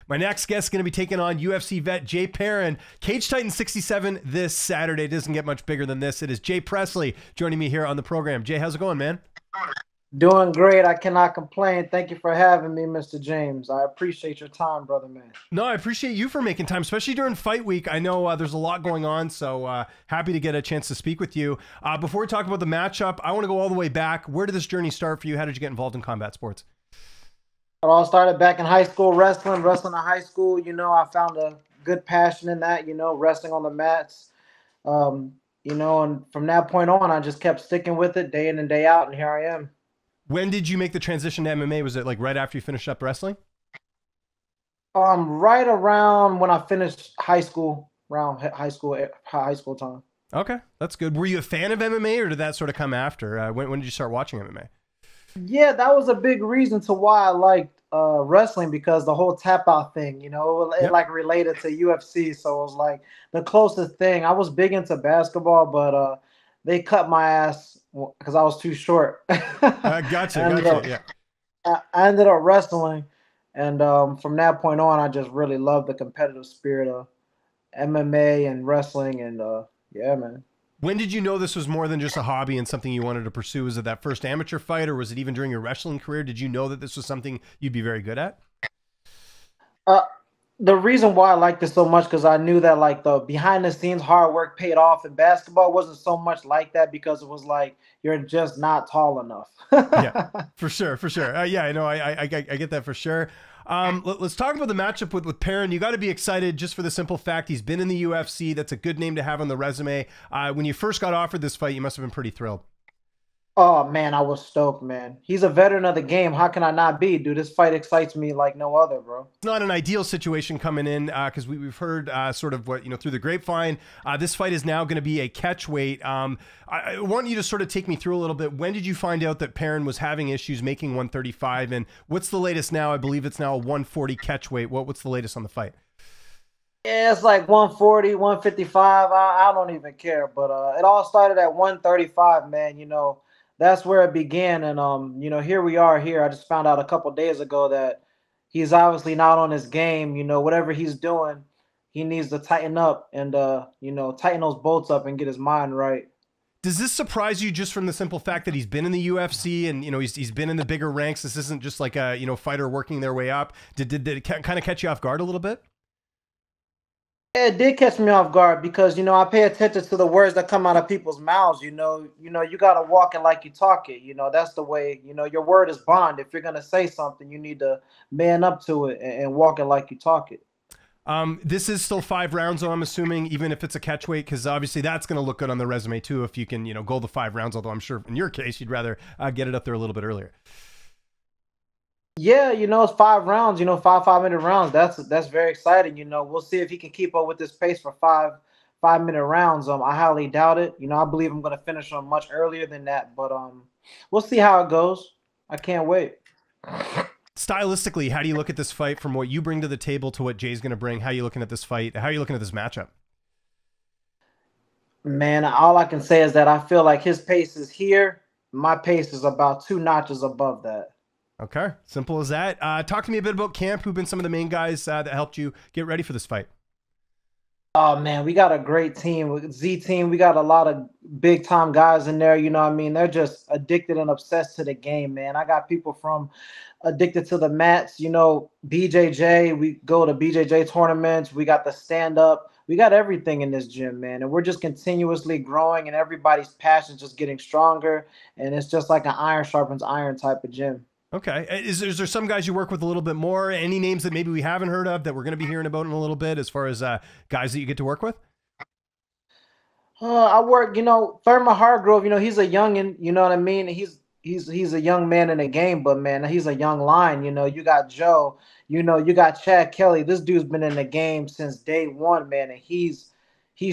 My next guest is going to be taking on UFC vet Jay Perrin. Cage Titan 67 this Saturday. It doesn't get much bigger than this. It is Jay Pressley joining me here on the program. Jay, how's it going, man? Doing great. I cannot complain. Thank you for having me, Mr. James. I appreciate your time, brother man. No, I appreciate you for making time, especially during fight week. I know there's a lot going on, so happy to get a chance to speak with you. Before we talk about the matchup, I want to go all the way back. Where did this journey start for you? How did you get involved in combat sports? It all started back in high school, wrestling in high school. I found a good passion in that, wrestling on the mats. And from that point on, I just kept sticking with it day in and day out, and here I am. When did you make the transition to MMA? Was it like right after you finished up wrestling? Right around when I finished high school, around high school time. Okay, that's good. Were you a fan of MMA, or did that sort of come after? When did you start watching MMA? Yeah, that was a big reason to why I liked wrestling, because the whole tap out thing, it Yep. like related to UFC. So it was like the closest thing. I was big into basketball, but they cut my ass because I was too short. Gotcha. Yeah. I ended up wrestling, and from that point on, I just really loved the competitive spirit of MMA and wrestling, and yeah, man. When did you know this was more than just a hobby and something you wanted to pursue? Was it that first amateur fight, or was it even during your wrestling career? Did you know that this was something you'd be very good at? Uh, the reason why I liked it so much, because I knew that like the behind the scenes hard work paid off. In basketball wasn't so much like that, because it was like you're just not tall enough. Yeah, for sure, for sure. Yeah, I know. I get that for sure. Let's talk about the matchup with Perrin. You got to be excited just for the simple fact he's been in the UFC. That's a good name to have on the resume. When you first got offered this fight, you must have been pretty thrilled. Oh man, I was stoked, man. He's a veteran of the game. How can I not be, dude? This fight excites me like no other, bro. It's not an ideal situation coming in because we've heard sort of what, through the grapevine. This fight is now going to be a catchweight. I want you to sort of take me through a little bit. When did you find out that Perrin was having issues making 135? And what's the latest now? I believe it's now a 140 catchweight. What's the latest on the fight? Yeah, it's like 140, 155. I don't even care. But it all started at 135, man. That's where it began. And here we are here. I just found out a couple days ago that he's obviously not on his game. Whatever he's doing, he needs to tighten up and tighten those bolts up and get his mind right. Does this surprise you just from the simple fact that he's been in the UFC and he's been in the bigger ranks? This isn't just like a fighter working their way up. Did it kind of catch you off guard a little bit? It did catch me off guard, because I pay attention to the words that come out of people's mouths. You gotta walk it like you talk it. That's the way. Your word is bond. If you're gonna say something, you need to man up to it and walk it like you talk it. This is still 5 rounds, though, I'm assuming, even if it's a catchweight, because obviously that's going to look good on the resume too if you can go the 5 rounds. Although I'm sure in your case you'd rather get it up there a little bit earlier. Yeah, it's 5 rounds. 5 minute rounds. That's very exciting. We'll see if he can keep up with this pace for 5 minute rounds. I highly doubt it. I believe I'm going to finish on much earlier than that. But we'll see how it goes. I can't wait. Stylistically, how do you look at this fight from what you bring to the table to what Jay's going to bring? How are you looking at this fight? How are you looking at this matchup? Man, all I can say is that I feel like his pace is here. My pace is about 2 notches above that. Okay, simple as that. Talk to me a bit about camp. Who've been some of the main guys that helped you get ready for this fight? Oh man, we got a great team with Z team. We got a lot of big time guys in there. You know what I mean? They're just addicted and obsessed to the game, man. I got people from addicted to the mats, BJJ. We go to BJJ tournaments. We got the stand up. We got everything in this gym, man. And we're just continuously growing, and everybody's passion just getting stronger. And it's just like an iron sharpens iron type of gym. Okay. Is there some guys you work with a little bit more? Any names that maybe we haven't heard of that we're going to be hearing about in a little bit as far as guys that you get to work with? I work, Thurman Hargrove, he's a youngin, you know what I mean? He's a young man in the game, but man, he's a young lion. You got Joe, you got Chad Kelly. This dude's been in the game since day one, man, and he's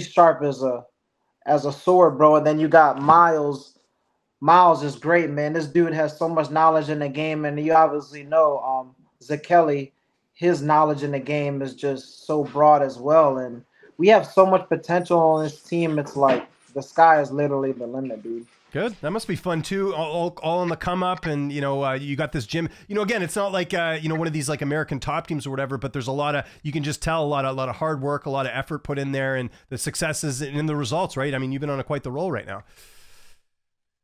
sharp as a sword, bro. And then you got Miles. Miles is great, man. This dude has so much knowledge in the game, and you obviously know Zakeli, his knowledge in the game is just so broad as well. And we have so much potential on this team. It's like the sky is literally the limit, dude. Good. That must be fun too. All on the come up, and you got this gym. Again, it's not like one of these like American top teams or whatever, but there's a lot of, you can just tell a lot of hard work, a lot of effort put in there, and the successes and the results. Right. I mean, you've been on quite the roll right now.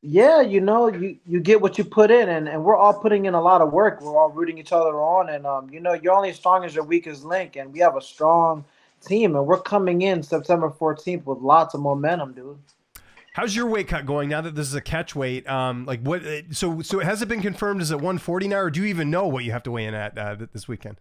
Yeah, you get what you put in, and we're all putting in a lot of work. We're all rooting each other on, and you're only as strong as your weakest link, and we have a strong team, and we're coming in September 14th with lots of momentum, dude. How's your weight cut going now that this is a catch weight? Like what? So has it been confirmed? Is it 140 now, or do you even know what you have to weigh in at this weekend?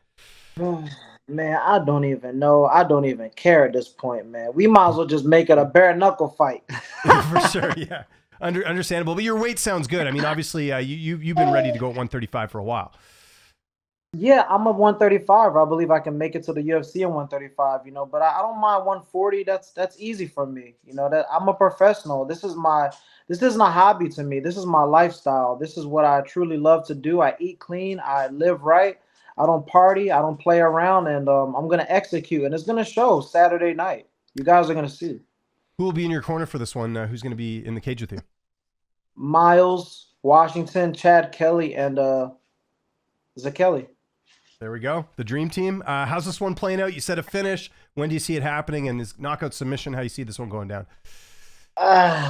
Man, I don't even know. I don't even care at this point, man. We might as well just make it a bare knuckle fight. For sure, yeah. Understandable, but your weight sounds good. I mean, obviously, you've been ready to go at 135 for a while. Yeah, I'm a 135. I believe I can make it to the UFC in 135. But I don't mind 140. That's easy for me. That I'm a professional. This isn't a hobby to me. This is my lifestyle. This is what I truly love to do. I eat clean. I live right. I don't party. I don't play around, and I'm gonna execute, and it's gonna show Saturday night. You guys are gonna see. Who will be in your corner for this one? Who's going to be in the cage with you? Miles, Washington, Chad Kelly, and Zakelli. There we go. The dream team. How's this one playing out? You said a finish. When do you see it happening? And this knockout submission, how do you see this one going down?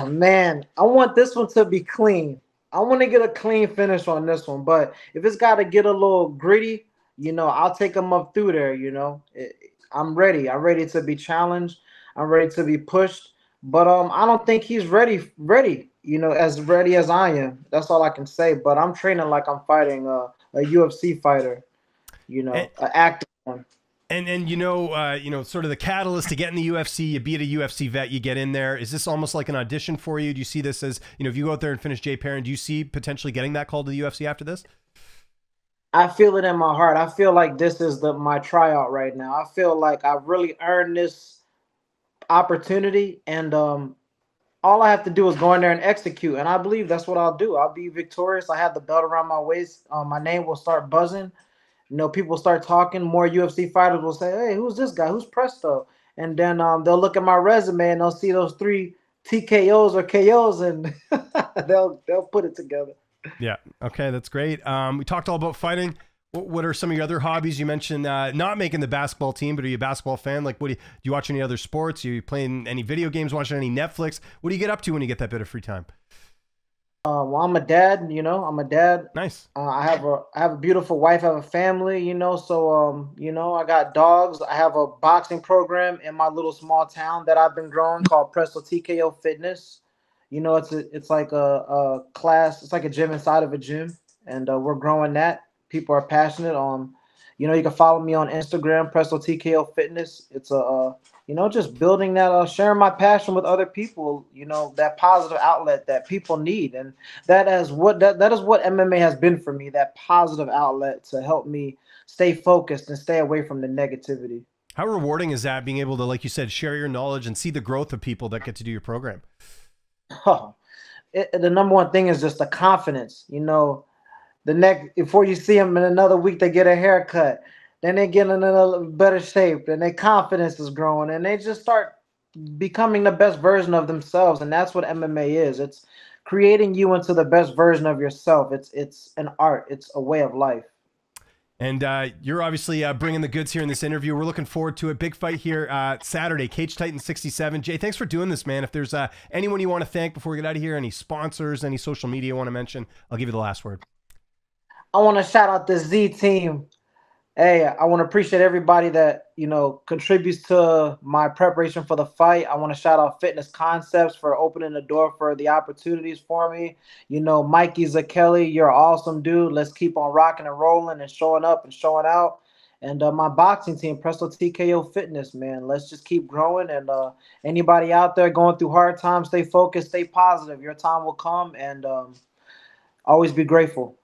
Man, I want this one to be clean. I want to get a clean finish on this one. But if it's got to get a little gritty, I'll take them up through there, I'm ready. I'm ready to be challenged. I'm ready to be pushed. But I don't think he's ready, as ready as I am. That's all I can say. But I'm training like I'm fighting a UFC fighter, an active one. And sort of the catalyst to get in the UFC, you beat a UFC vet, you get in there. Is this almost like an audition for you? Do you see this as, if you go out there and finish Jay Perrin, do you see potentially getting that call to the UFC after this? I feel it in my heart. I feel like this is my tryout right now. I feel like I've really earned this opportunity, and all I have to do is go in there and execute, and I believe that's what I'll do. I'll be victorious. I have the belt around my waist. My name will start buzzing. People start talking. More UFC fighters will say, "Hey, who's this guy? Who's Presto?" And then they'll look at my resume and they'll see those 3 TKOs or KOs, and they'll put it together. Yeah. Okay, that's great. We talked all about fighting. What are some of your other hobbies? You mentioned not making the basketball team, but are you a basketball fan? Like, do you watch any other sports? Are you playing any video games, watching any Netflix? What do you get up to when you get that bit of free time? Well, I'm a dad, I'm a dad. Nice. I have a beautiful wife, I have a family, so I got dogs. I have a boxing program in my little small town that I've been growing called Pressley TKO Fitness. It's like a class, it's like a gym inside of a gym, and we're growing that. People are passionate on, you can follow me on Instagram, Pressley TKO Fitness. It's just building that, sharing my passion with other people, that positive outlet that people need. And that is what MMA has been for me, that positive outlet to help me stay focused and stay away from the negativity. How rewarding is that, being able to, like you said, share your knowledge and see the growth of people that get to do your program? Oh, the number one thing is just the confidence, before you see them in another week, they get a haircut. Then they get in a better shape, and their confidence is growing, and they just start becoming the best version of themselves. And that's what MMA is. It's creating you into the best version of yourself. It's an art. It's a way of life. And you're obviously bringing the goods here in this interview. We're looking forward to it. Big fight here Saturday, Cage Titan 67. Jay, thanks for doing this, man. If there's anyone you want to thank before we get out of here, any sponsors, any social media you want to mention, I'll give you the last word. I want to shout out the Z team. Hey, I want to appreciate everybody that, contributes to my preparation for the fight. I want to shout out Fitness Concepts for opening the door for the opportunities for me. Mikey Zakelli, you're an awesome dude. Let's keep on rocking and rolling and showing up and showing out. And my boxing team, Pressley TKO Fitness, man. Let's just keep growing. And anybody out there going through hard times, stay focused, stay positive. Your time will come, and always be grateful.